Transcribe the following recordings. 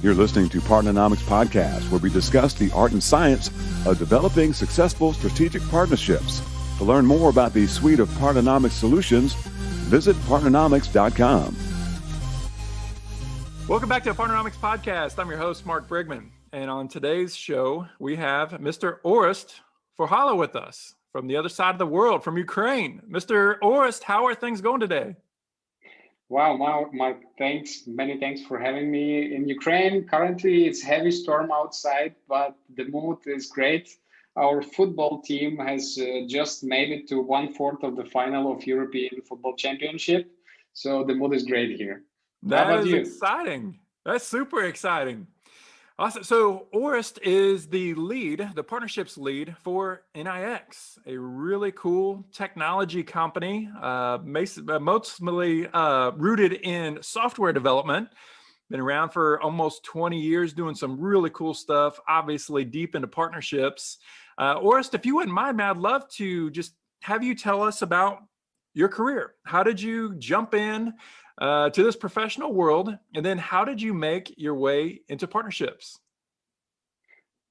You're listening to Partnernomics Podcast, where we discuss the art and science of developing successful strategic partnerships. To learn more about the suite of Partnernomics solutions, visit partnernomics.com. Welcome back to the Partnernomics Podcast. I'm your host, Mark Brigman. And on today's show, we have Mr. Orest Furhala with us from the other side of the world, from Ukraine. Mr. Orest, how are things going today? Wow, Mark, thanks. Many thanks for having me in Ukraine. Currently, it's heavy storm outside, but the mood is great. Our football team has just made it to 1/4 of the final of European Football Championship. So the mood is great here. That is exciting. That's super exciting. Awesome. So Orest is the partnerships lead for NIX, a really cool technology company, mostly rooted in software development. Been around for almost 20 years doing some really cool stuff, obviously deep into partnerships. Orest, if you wouldn't mind, I'd love to just have you tell us about your career. How did you jump in to this professional world? And then how did you make your way into partnerships?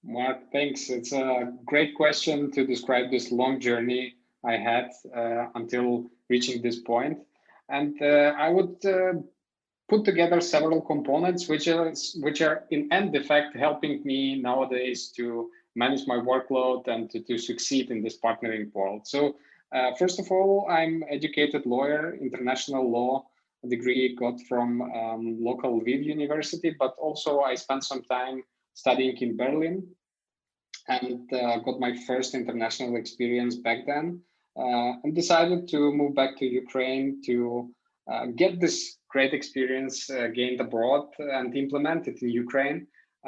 Mark, thanks. It's a great question to describe this long journey I had until reaching this point. And I would put together several components, which are in end effect helping me nowadays to manage my workload and to succeed in this partnering world. So first of all, I'm educated lawyer, international law degree got from local Lviv University, but also I spent some time studying in Berlin and got my first international experience back then and decided to move back to Ukraine to get this great experience gained abroad and implement it in Ukraine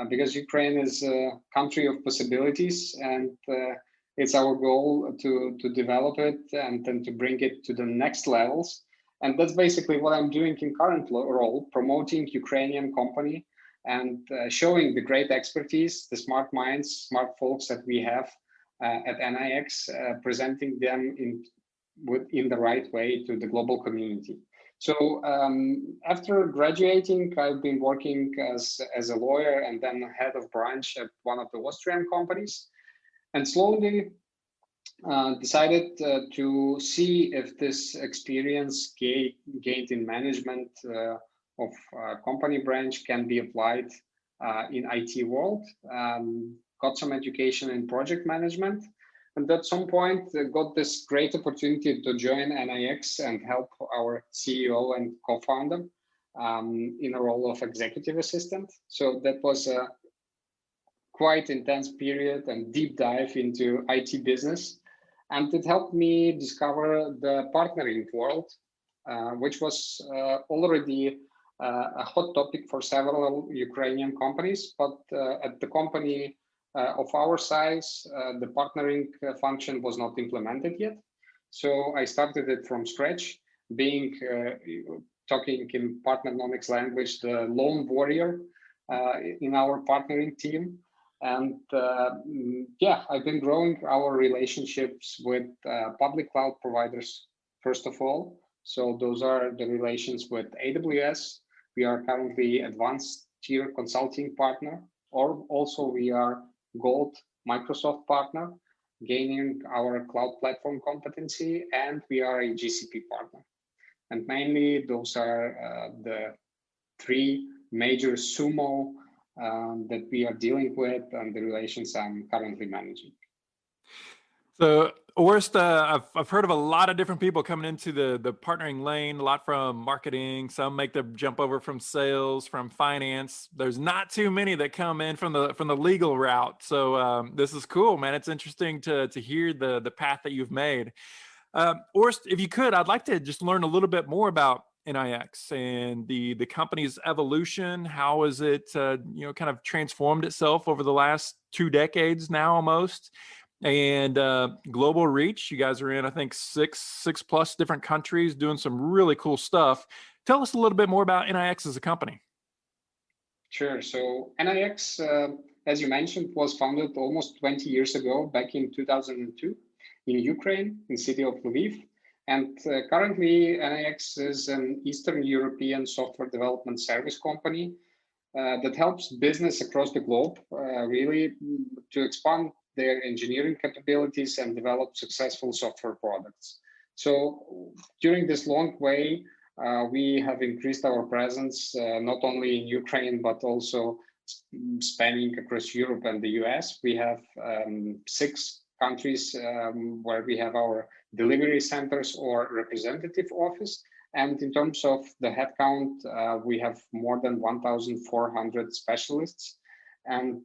because Ukraine is a country of possibilities and it's our goal to develop it and then to bring it to the next levels. And that's basically what I'm doing in current role, promoting Ukrainian company and showing the great expertise, the smart minds, smart folks that we have at NIX, presenting them in the right way to the global community. So after graduating, I've been working as a lawyer and then head of branch at one of the Austrian companies, and slowly decided to see if this experience gained in management of company branch can be applied in IT world. Got some education in project management, and at some point got this great opportunity to join NIX and help our CEO and co-founder in a role of executive assistant. So that was a quite intense period and deep dive into IT business. And it helped me discover the partnering world, which was already a hot topic for several Ukrainian companies. But at the company of our size, the partnering function was not implemented yet. So I started it from scratch, being talking in Partnernomics language, the lone warrior in our partnering team. And I've been growing our relationships with public cloud providers, first of all. So those are the relations with AWS. We are currently advanced tier consulting partner, or also we are gold Microsoft partner, gaining our cloud platform competency, and we are a GCP partner. And mainly those are the three major sumo that we are dealing with and the relations I'm currently managing. So Orest, I've heard of a lot of different people coming into the partnering lane, a lot from marketing, some make the jump over from sales, from finance. There's not too many that come in from the legal route. So this is cool, man. It's interesting to hear the path that you've made. Orest, if you could, I'd like to just learn a little bit more about NIX and the company's evolution. How has it kind of transformed itself over the last 2 decades now almost? And global reach. You guys are in, I think, six plus different countries doing some really cool stuff. Tell us a little bit more about NIX as a company. Sure. So NIX, as you mentioned, was founded almost 20 years ago, back in 2002 in Ukraine, in city of Lviv. And currently, NIX is an Eastern European software development service company that helps business across the globe really to expand their engineering capabilities and develop successful software products. So during this long way, we have increased our presence not only in Ukraine, but also spanning across Europe and the US. We have 6 countries where we have our delivery centers or representative office. And in terms of the headcount, we have more than 1,400 specialists, and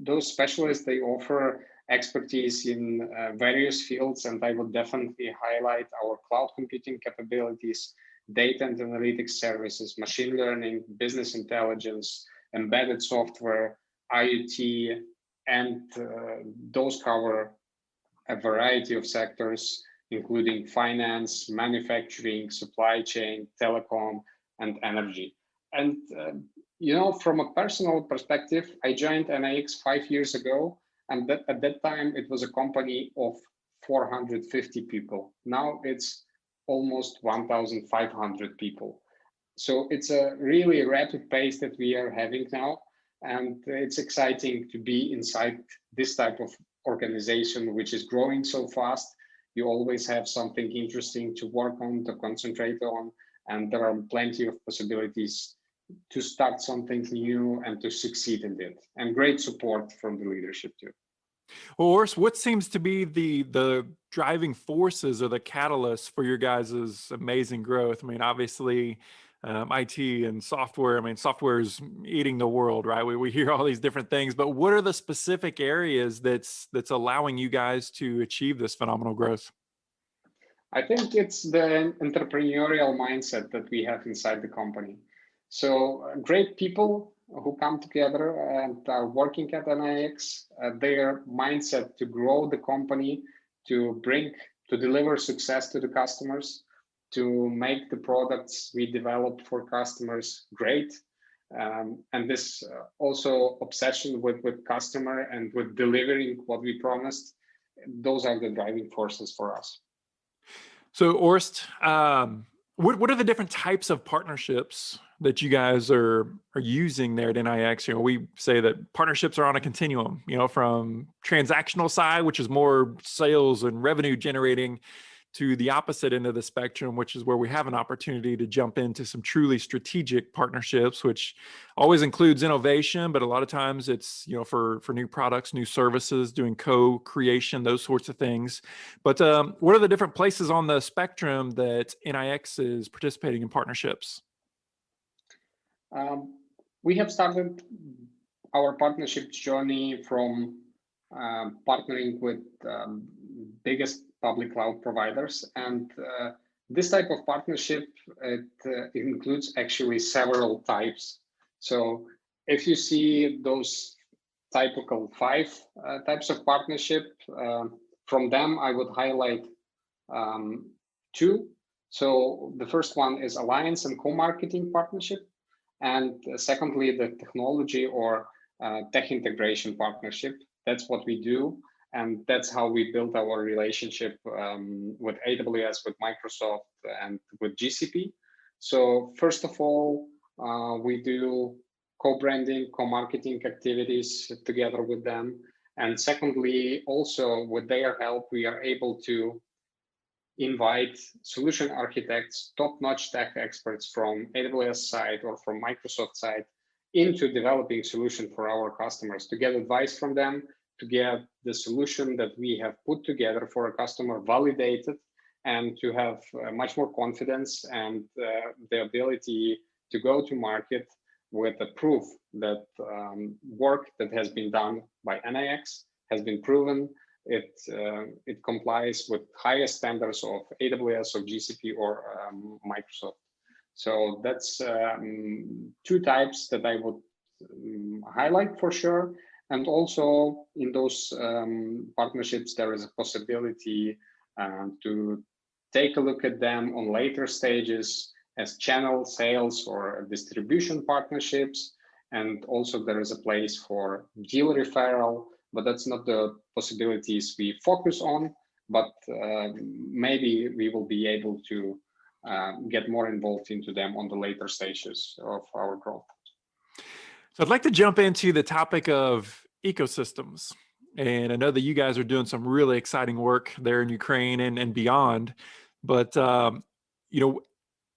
those specialists, they offer expertise in various fields, and I would definitely highlight our cloud computing capabilities, data and analytics services, machine learning, business intelligence, embedded software, IoT, and those cover a variety of sectors, including finance, manufacturing, supply chain, telecom, and energy. And from a personal perspective, I joined NIX 5 years ago, and at that time it was a company of 450 people. Now it's almost 1,500 people. So it's a really rapid pace that we are having now, and it's exciting to be inside this type of organization, which is growing so fast. You always have something interesting to work on, to concentrate on, and there are plenty of possibilities to start something new and to succeed in it, and great support from the leadership too. Well, Orest, what seems to be the driving forces or the catalyst for your guys' amazing growth? I mean, obviously, IT and software. I mean, software is eating the world, right? We hear all these different things, but what are the specific areas that's allowing you guys to achieve this phenomenal growth? I think it's the entrepreneurial mindset that we have inside the company. So great people who come together and are working at NIX, their mindset to grow the company, to deliver success to the customers, to make the products we develop for customers great. And this also obsession with customer and with delivering what we promised, those are the driving forces for us. So Orest, what are the different types of partnerships that you guys are using there at NIX? We say that partnerships are on a continuum, from transactional side, which is more sales and revenue generating, to the opposite end of the spectrum, which is where we have an opportunity to jump into some truly strategic partnerships, which always includes innovation, but a lot of times it's, for new products, new services, doing co-creation, those sorts of things. But what are the different places on the spectrum that NIX is participating in partnerships? We have started our partnership journey from partnering with biggest public cloud providers, and this type of partnership, it includes actually several types. So if you see those typical 5 types of partnership, from them I would highlight 2. So the first one is alliance and co-marketing partnership, and secondly the technology or tech integration partnership. That's what we do. And that's how we built our relationship with AWS, with Microsoft, and with GCP. So first of all, we do co-branding, co-marketing activities together with them. And secondly, also with their help, we are able to invite solution architects, top-notch tech experts from AWS side or from Microsoft side into developing solution for our customers, to get advice from them, to get the solution that we have put together for a customer validated, and to have much more confidence and the ability to go to market with a proof that work that has been done by NIX has been proven. It complies with highest standards of AWS or GCP or Microsoft. So that's 2 types that I would highlight for sure. And also in those partnerships, there is a possibility to take a look at them on later stages as channel sales or distribution partnerships. And also there is a place for deal referral, but that's not the possibilities we focus on. But maybe we will be able to get more involved into them on the later stages of our growth. So I'd like to jump into the topic of ecosystems. And I know that you guys are doing some really exciting work there in Ukraine and beyond. But, you know,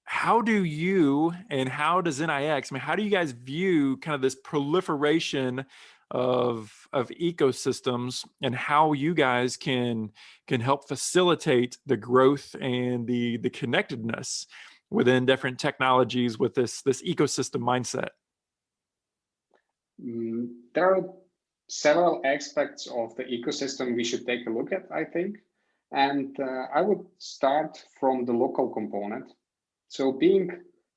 how do you and how does NIX, I mean, how do you guys view kind of this proliferation of ecosystems and how you guys can help facilitate the growth and the connectedness within different technologies with this ecosystem mindset? There are several aspects of the ecosystem we should take a look at, I think. And I would start from the local component. So being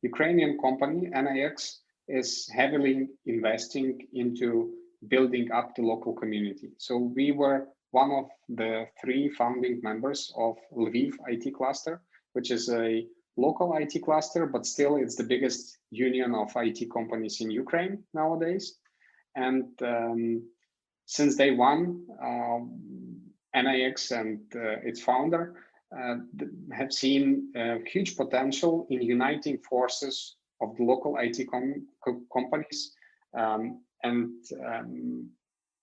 Ukrainian company, NIX is heavily investing into building up the local community. So we were one of the 3 founding members of Lviv IT cluster, which is a local IT cluster, but still it's the biggest union of IT companies in Ukraine nowadays. And since day one, NIX and its founder have seen huge potential in uniting forces of the local IT companies and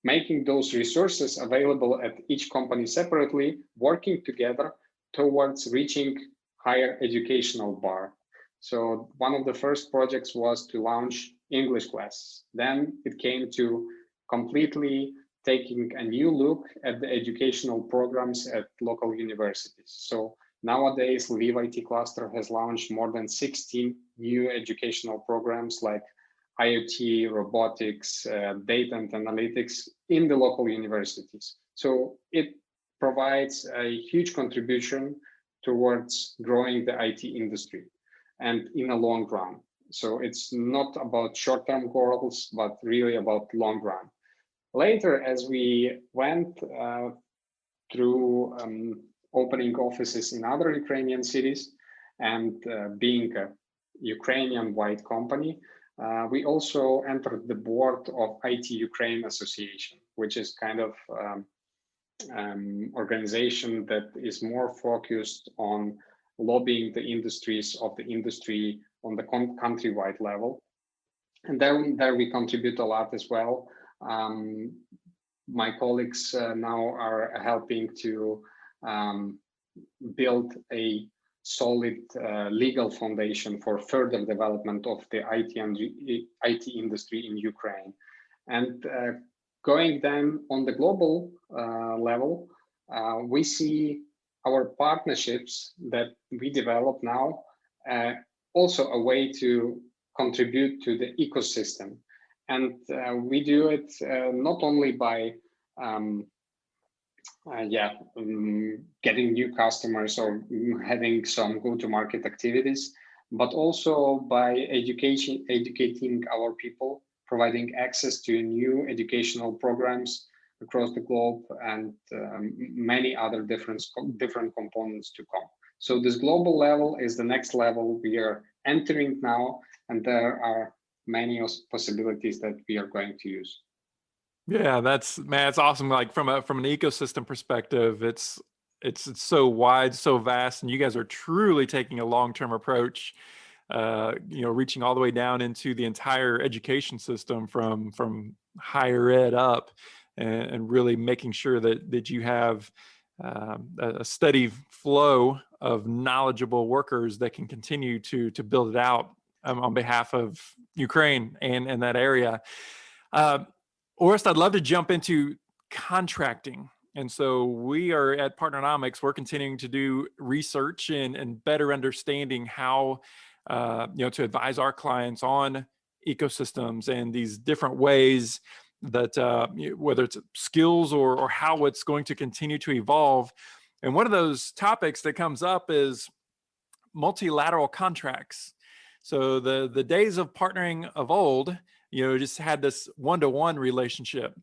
making those resources available at each company separately, working together towards reaching higher educational bar. So one of the first projects was to launch English classes. Then it came to completely taking a new look at the educational programs at local universities. So nowadays, Lviv IT cluster has launched more than 16 new educational programs like IoT, robotics, data and analytics in the local universities. So it provides a huge contribution towards growing the IT industry and in a long run. So it's not about short-term goals, but really about long run. Later, as we went through opening offices in other Ukrainian cities and being a Ukrainian-wide company, we also entered the board of IT Ukraine Association, which is kind of organization that is more focused on lobbying the industries of the industry on the countrywide level. And there we contribute a lot as well. My colleagues now are helping to build a solid legal foundation for further development of the IT industry in Ukraine. And going then on the global level, we see our partnerships that we develop now also a way to contribute to the ecosystem. And we do it not only by getting new customers or having some go-to-market activities, but also by educating our people, providing access to new educational programs across the globe and many other different components to come. So this global level is the next level we are entering now, and there are many possibilities that we are going to use. Yeah, that's awesome. Like from an ecosystem perspective, it's so wide, so vast, and you guys are truly taking a long-term approach. Reaching all the way down into the entire education system from higher ed up, and really making sure that you have a steady flow of knowledgeable workers that can continue to build it out on behalf of Ukraine and that area. Orest, I'd love to jump into contracting. And so we are at Partnernomics, we're continuing to do research and better understanding how to advise our clients on ecosystems and these different ways that whether it's skills or how it's going to continue to evolve. And one of those topics that comes up is multi-lateral contracts. So the days of partnering of old, just had this one-to-one relationship.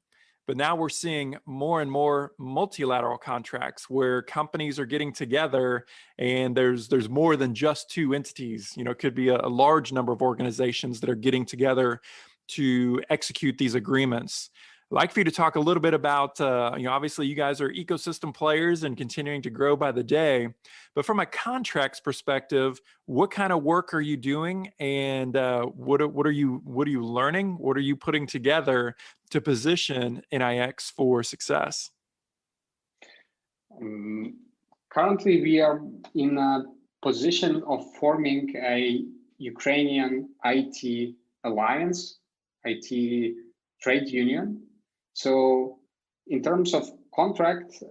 But now we're seeing more and more multilateral contracts where companies are getting together and there's more than just 2 entities. It could be a large number of organizations that are getting together to execute these agreements. I'd like for you to talk a little bit about, obviously you guys are ecosystem players and continuing to grow by the day, but from a contracts perspective, what kind of work are you doing, and what are you learning? What are you putting together to position NIX for success? Currently, we are in a position of forming a Ukrainian IT alliance, IT trade union. So in terms of contract,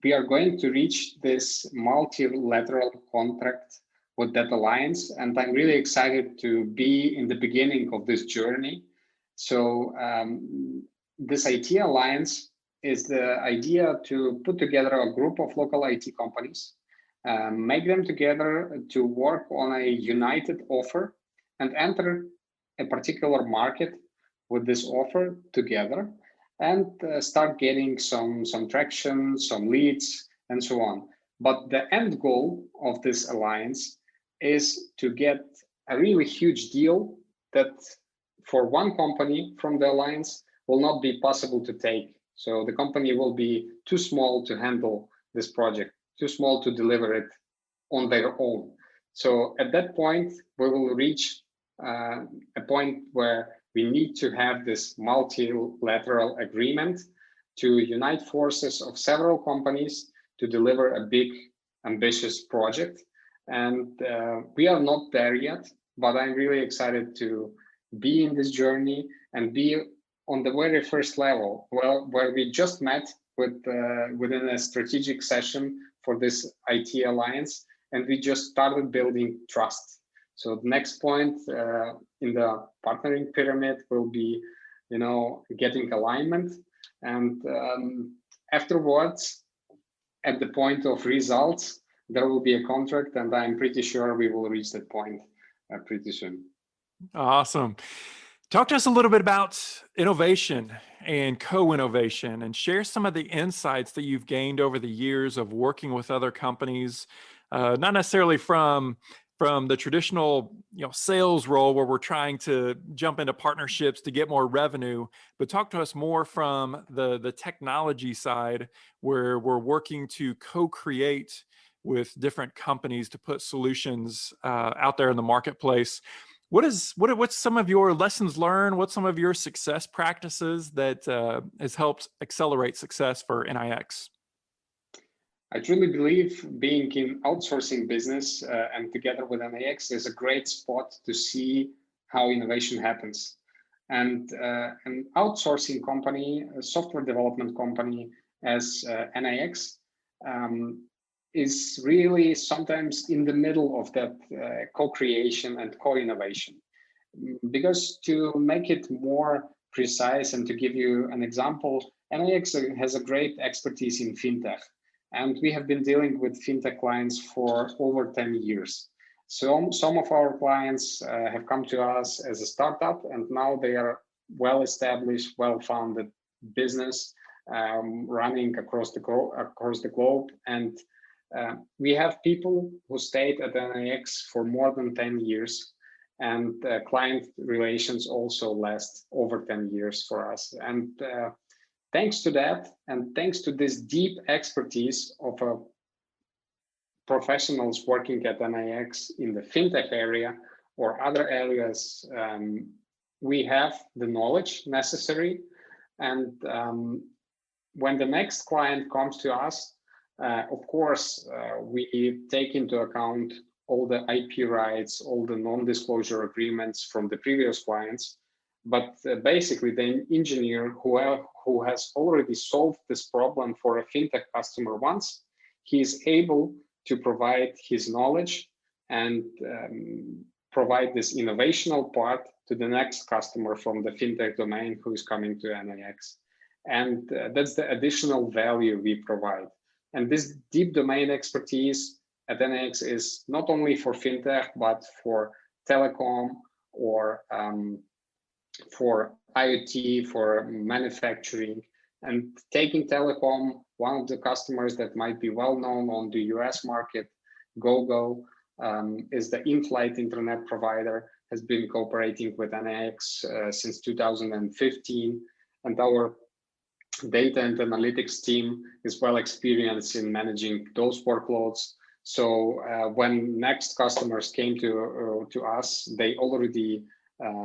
we are going to reach this multi-lateral contract with that alliance. And I'm really excited to be in the beginning of this journey. So this IT alliance is the idea to put together a group of local IT companies, make them together to work on a united offer and enter a particular market with this offer together, and start getting some traction, some leads, and so on. But the end goal of this alliance is to get a really huge deal that for one company from the alliance will not be possible to take. So the company will be too small to handle this project, too small to deliver it on their own. So at that point, we will reach a point where we need to have this multilateral agreement to unite forces of several companies to deliver a big, ambitious project. And we are not there yet, but I'm really excited to be in this journey and be on the very first level, well, where we just met within a strategic session for this IT alliance, and we just started building trust. So the next point in the partnering pyramid will be, getting alignment, and afterwards, at the point of results, there will be a contract, and I'm pretty sure we will reach that point pretty soon. Awesome. Talk to us a little bit about innovation and co-innovation, and share some of the insights that you've gained over the years of working with other companies, not necessarily from the traditional sales role where we're trying to jump into partnerships to get more revenue, but talk to us more from the technology side where we're working to co-create with different companies to put solutions out there in the marketplace. What's some of your lessons learned? What's some of your success practices that has helped accelerate success for NIX? I truly believe being in outsourcing business and together with NIX is a great spot to see how innovation happens. And an outsourcing company, a software development company as NIX, is really sometimes in the middle of that co-creation and co-innovation. Because to make it more precise and to give you an example, NIX has a great expertise in fintech. And we have been dealing with fintech clients for over 10 years. So some of our clients have come to us as a startup, and now they are well-established, well-founded business running across the globe. And we have people who stayed at NIX for more than 10 years, and client relations also last over 10 years for us. And thanks to that, and thanks to this deep expertise of professionals working at NIX in the fintech area or other areas, we have the knowledge necessary. And when the next client comes to us, of course, we take into account all the IP rights, all the non-disclosure agreements from the previous clients. But basically, the engineer who has already solved this problem for a fintech customer once, he is able to provide his knowledge and provide this innovational part to the next customer from the fintech domain who is coming to NIX. And that's the additional value we provide. And this deep domain expertise at NIX is not only for fintech, but for telecom or for IoT, for manufacturing. And taking telecom, one of the customers that might be well known on the US market, GoGo, is the in-flight internet provider, has been cooperating with NIX since 2015. and our data and analytics team is well experienced in managing those workloads. So when next customers came to us, they already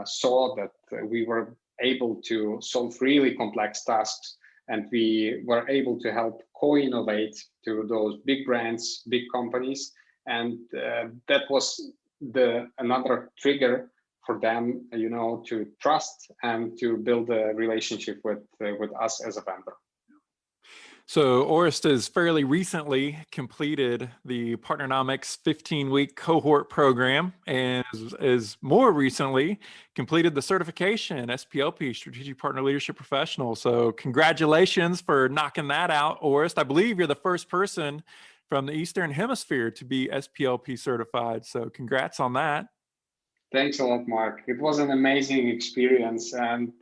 saw that we were able to solve really complex tasks, and we were able to help co-innovate to those big brands, big companies, and that was another trigger for them, to trust and to build a relationship with us as a vendor. So Orest has fairly recently completed the Partnernomics 15-week cohort program, and is more recently completed the certification SPLP, Strategic Partner Leadership Professional. So congratulations for knocking that out, Orest. I believe you're the first person from the Eastern Hemisphere to be SPLP certified. So congrats on that. Thanks a lot, Mark. It was an amazing experience, and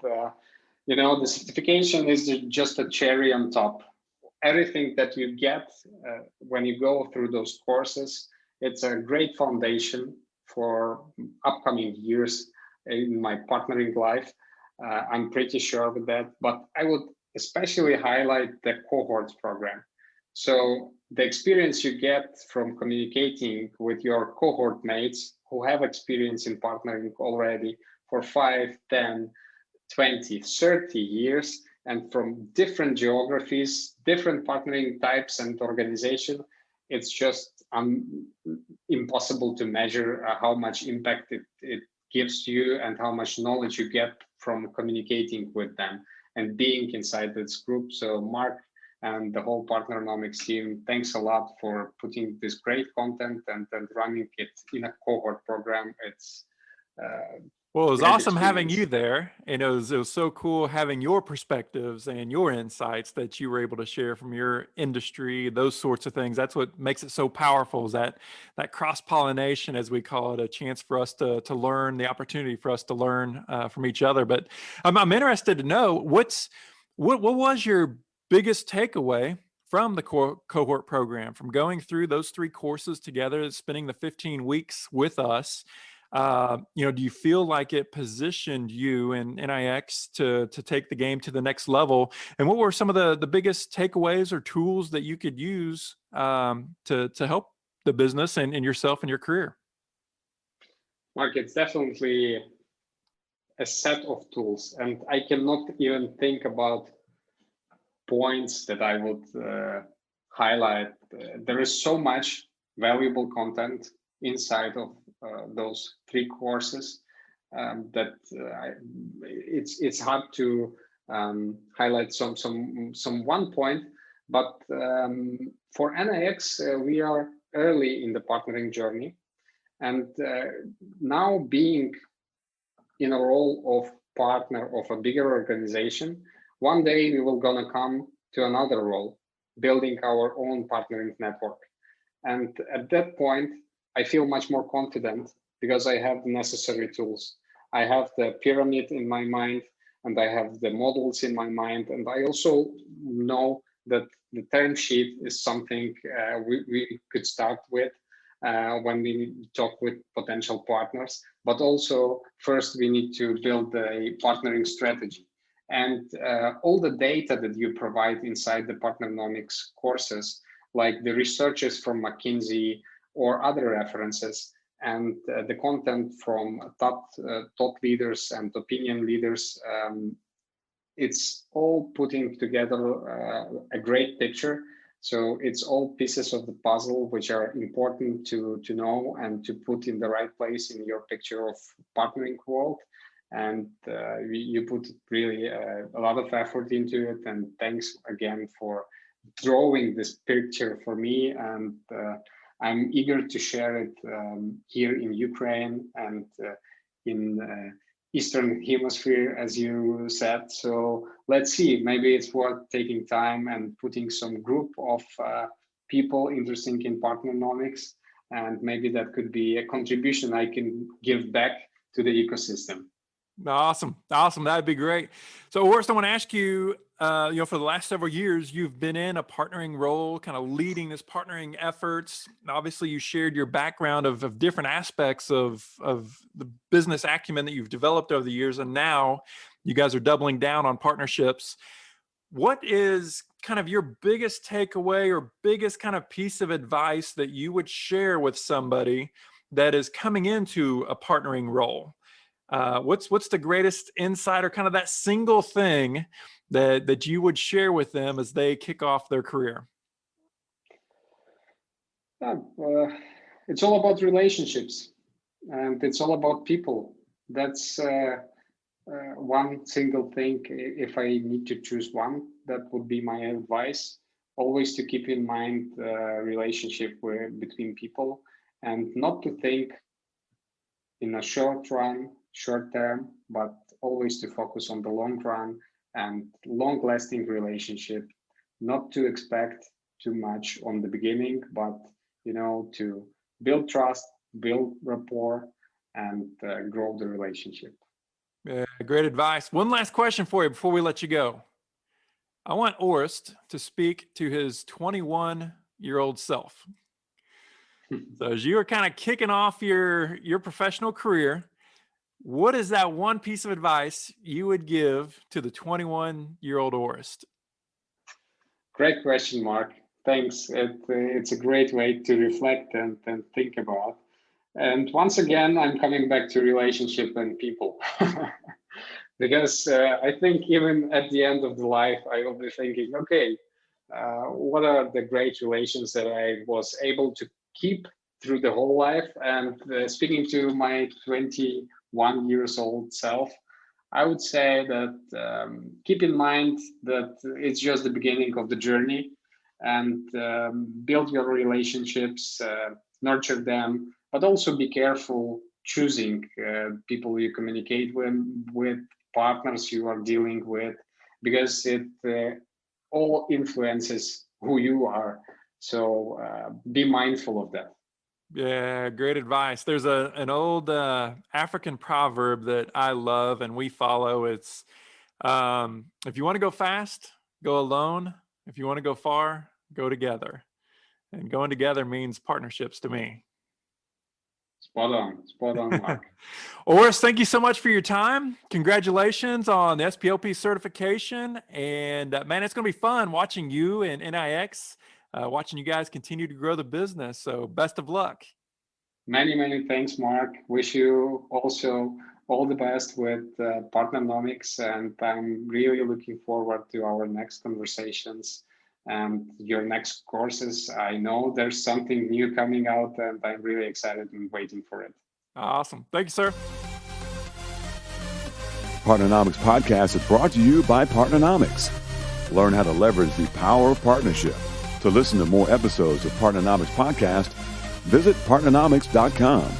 the certification is just a cherry on top. Everything that you get when you go through those courses, it's a great foundation for upcoming years in my partnering life. I'm pretty sure of that, but I would especially highlight the cohorts program. So the experience you get from communicating with your cohort mates who have experience in partnering already for 5, 10, 20, 30 years, and from different geographies, different partnering types and organization, it's just impossible to measure how much impact it gives you and how much knowledge you get from communicating with them and being inside this group. So Mark and the whole Partnernomics team, thanks a lot for putting this great content and running it in a cohort program. It's well, it was awesome having you there, and it was so cool having your perspectives and your insights that you were able to share from your industry, those sorts of things. That's what makes it so powerful, is that cross-pollination, as we call it, a chance for us to learn, the opportunity for us to learn from each other. But I'm interested to know, what was your biggest takeaway from the cohort program, from going through those 3 courses together, spending the 15 weeks with us? Do you feel like it positioned you in NIX to take the game to the next level? And what were some of the biggest takeaways or tools that you could use to help the business and yourself and your career? Mark, it's definitely a set of tools, and I cannot even think about points that I would highlight. There is so much valuable content inside of those 3 courses that it's hard to highlight some one point. But for NIX, we are early in the partnering journey, and now being in a role of partner of a bigger organization, one day we will gonna come to another role, building our own partnering network. And at that point, I feel much more confident because I have the necessary tools. I have the pyramid in my mind, and I have the models in my mind. And I also know that the term sheet is something we could start with when we talk with potential partners. But also, first, we need to build a partnering strategy. And all the data that you provide inside the Partnernomics courses, like the researchers from McKinsey or other references, and the content from thought leaders and opinion leaders, it's all putting together a great picture. So it's all pieces of the puzzle which are important to know and to put in the right place in your picture of partnering world. And you put really a lot of effort into it. And thanks again for drawing this picture for me. And I'm eager to share it here in Ukraine and in Eastern Hemisphere, as you said. So let's see, maybe it's worth taking time and putting some group of people interested in Partnernomics, and maybe that could be a contribution I can give back to the ecosystem. Awesome. That'd be great. So Orest, I want to ask you, for the last several years, you've been in a partnering role, kind of leading this partnering efforts. Obviously you shared your background of different aspects of the business acumen that you've developed over the years. And now you guys are doubling down on partnerships. What is kind of your biggest takeaway or biggest kind of piece of advice that you would share with somebody that is coming into a partnering role? What's the greatest insight or kind of that single thing that you would share with them as they kick off their career? It's all about relationships, and it's all about people. That's one single thing. If I need to choose one, that would be my advice. Always to keep in mind the relationship between people, and not to think in a short term, but always to focus on the long run and long-lasting relationship. Not to expect too much on the beginning, but to build trust, build rapport, and grow the relationship. Yeah, great advice. One last question for you before we let you go. I want Orest to speak to his 21-year-old self. So as you are kind of kicking off your professional career, what is that one piece of advice you would give to the 21-year-old Orest? Great question, Mark. Thanks. It's a great way to reflect and think about. And once again, I'm coming back to relationship and people. Because I think even at the end of the life, I will be thinking, okay, what are the great relations that I was able to keep through the whole life? And speaking to my 21 years old self, I would say that keep in mind that it's just the beginning of the journey, and build your relationships, nurture them, but also be careful choosing people you communicate with partners you are dealing with, because it all influences who you are. So be mindful of that. Yeah, great advice. There's an old African proverb that I love and we follow. It's if you want to go fast, go alone. If you want to go far, go together. And going together means partnerships to me. Spot on, Mark. Orest, thank you so much for your time. Congratulations on the SPLP certification. And man, it's going to be fun watching you and NIX, watching you guys continue to grow the business. So best of luck. Many thanks, Mark. Wish you also all the best with Partnernomics. And I'm really looking forward to our next conversations and your next courses. I know there's something new coming out, and I'm really excited and waiting for it. Awesome. Thank you, sir. Partnernomics Podcast is brought to you by Partnernomics. Learn how to leverage the power of partnership. To listen to more episodes of Partnernomics Podcast, visit partnernomics.com.